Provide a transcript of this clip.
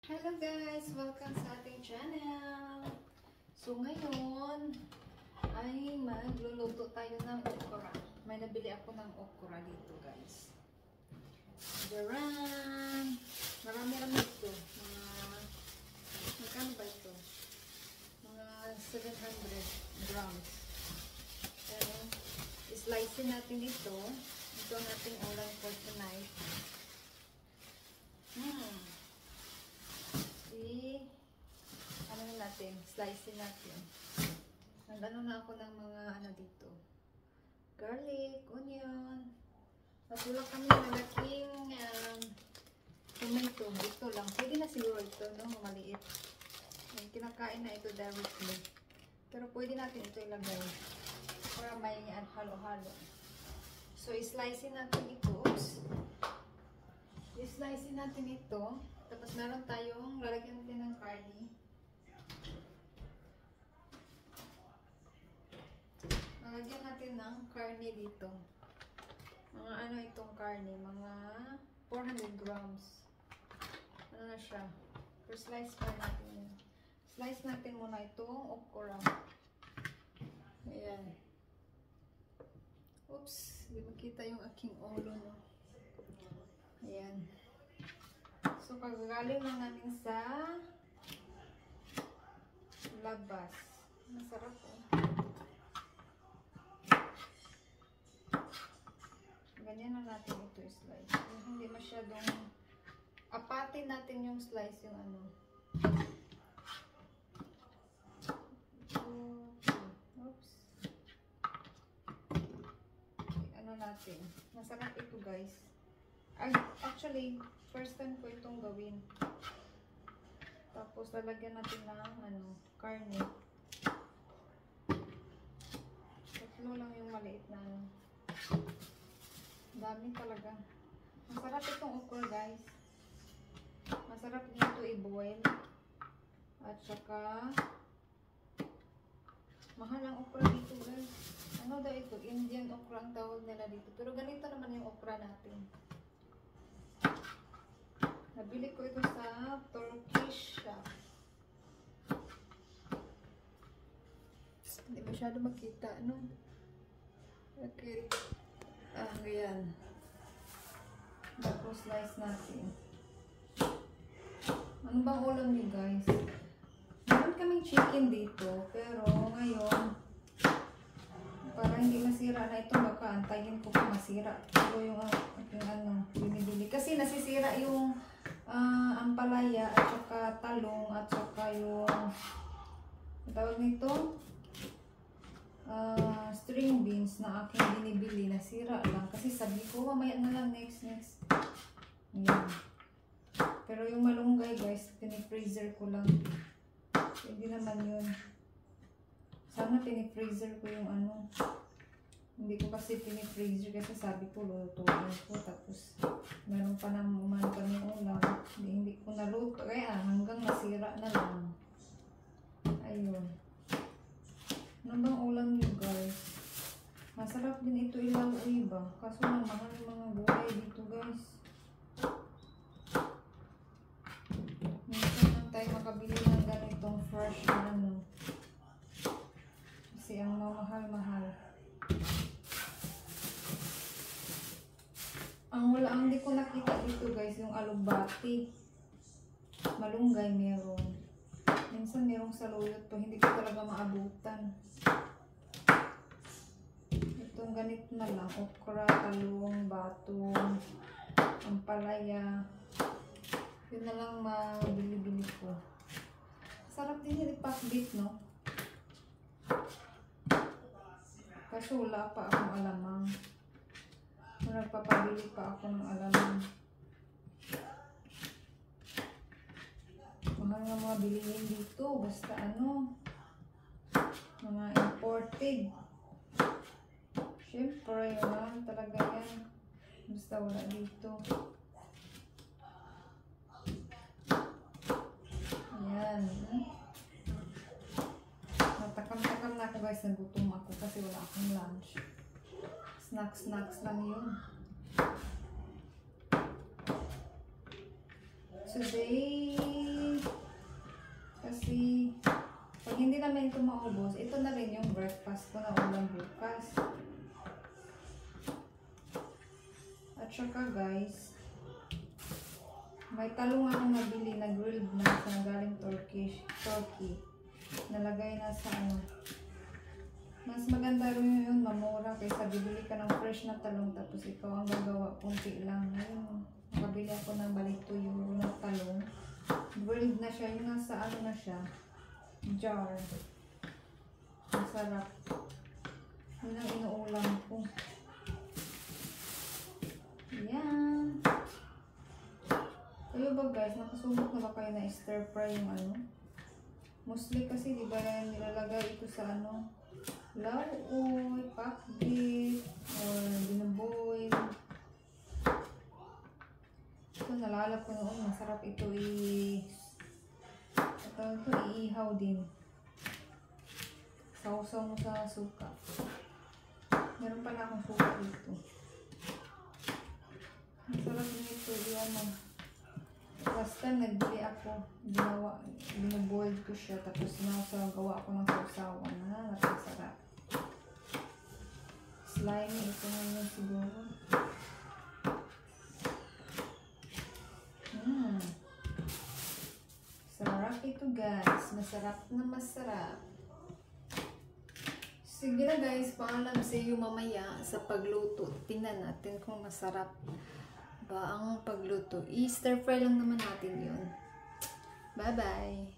Hello guys! Welcome sa ating channel! So ngayon ay magluluto tayo ng okra. May nabili ako ng okra dito guys. Jaran! Marami-rami ito. Magkano ba ito? Mga 700 grams. Pero slice natin ito. Ito ang ating ulam for tonight. Ano natin, slice natin. Nag-ano na ako ng mga ano dito. Garlic, onion. Natulak kami ng malaking tomato. Ito lang. Pwede na siguro ito, no? Maliit. Kinakain na ito directly. Pero pwede natin ito ilagay para may halo-halo. So, i-slice natin ito. Oops. I-slice natin ito. Tapos meron tayong lalagyan natin ng karne. Lalagyan natin ng karne dito. Mga ano itong karne? Mga 400 grams. Ano na siya? Pero slice pa natin yun. Slice natin muna itong okra. Ayan. Oops. Hindi makita yung aking ulo, no? Ayan. So, kagagaling lang namin sa labas. Masarap po. Ganyan na natin ito i-slice. Hindi masyadong apatin natin yung slice yung ano. Oops. Ano natin. Masarap ito guys. Actually, first time ko itong gawin. Tapos, lalagyan natin ng ano, karne. Tatlo lang yung maliit na ano. Dami talaga. Masarap itong okra guys. Masarap dito i-boil. At saka, mahal ang okra dito guys. Ano daw ito? Indian okra ang tawag nila dito. Pero ganito naman yung okra natin. Nabili ko ito sa Turkish shop. Hindi masyado makita, ano? Okay. Ayan. Tapos slice natin. Ano bang ulam niyo guys? Meron kaming chicken dito, pero ngayon para hindi masira na ito, baka antayin ko pa masira. Ito yung ano, binibili. Kasi nasisira yung ampalaya at saka talong at saka yung tawag nito string beans na aking binibili, nasira lang. Kasi sabi ko, mamaya na lang next. Ayan. Pero yung malunggay guys, pinifreezer ko lang. Hindi naman yun. Sana pinifreezer ko yung ano. Hindi ko kasi pinifreezer kasi sabi ko lutuin ko. Tapos meron pa naman kami ulam. Hindi ko naluto. Kaya hanggang nasira na lang. Ayun. Ano bang ulam nyo guys? Masarap din ito ilaw-uwi ba? Kaso lang mahal yung mga gulay dito guys. Minsan lang tayo makabili ng ganitong fresh na ano. Kasi ang mahal-mahal. Ang hindi ko nakita dito guys, yung alugbati. Malunggay meron. Minsan merong saluyot pa, hindi ko talaga maabutan. Itong ganito na lang, okra, talong, batong, ampalaya. Yun na lang mabili-bili ko. Sarap din yung pakbit, no? Kaso wala pa akong alamang. Nagpapabili pa ako ng alamang. Mahal nga mga bilihin dito. Basta ano, mga imported. Siyempre, mahal talaga yan. Basta wala dito. Ayan. Natakam-takam na ako guys. Nagutom ako kasi wala akong lunch. Snacks lang yun. Today namin ito maubos, ito na rin yung breakfast ko na ulam bukas. At saka guys, may talong akong nabili na grilled na sa galing Turkey. Nalagay na sa ano. Mas maganda rin yun, mamura, kaysa bibili ka ng fresh na talong tapos ikaw ang gagawa, kunti lang. Ayun, nakabili ako ng balito yung na talong. Grilled na siya, yung nasa ano na siya, jar. Masarap. Yun ang inuulam ko. Yan. Kayo ba guys, nakasubok na ba kayo na stir fry yung ano? Mostly kasi di ba nilalagay ito sa ano? Lauoy, pakbit, or binaboil. Ito nalalap ko noon, masarap ito iihaw din. Sausaw mo sa suka. Meron pala akong suka dito. Masarap nito, ano. Basta nagbili ako, binaboil ko siya, tapos gawa ako ng sausawan na napasarap. Slimy ito ngayon siguro. Sarap ito guys, masarap na masarap. Sige na guys, paalam sa iyo mamaya sa pagluto. Tingnan natin kung masarap ba ang pagluto. I-stir fry lang naman natin yun. Bye-bye!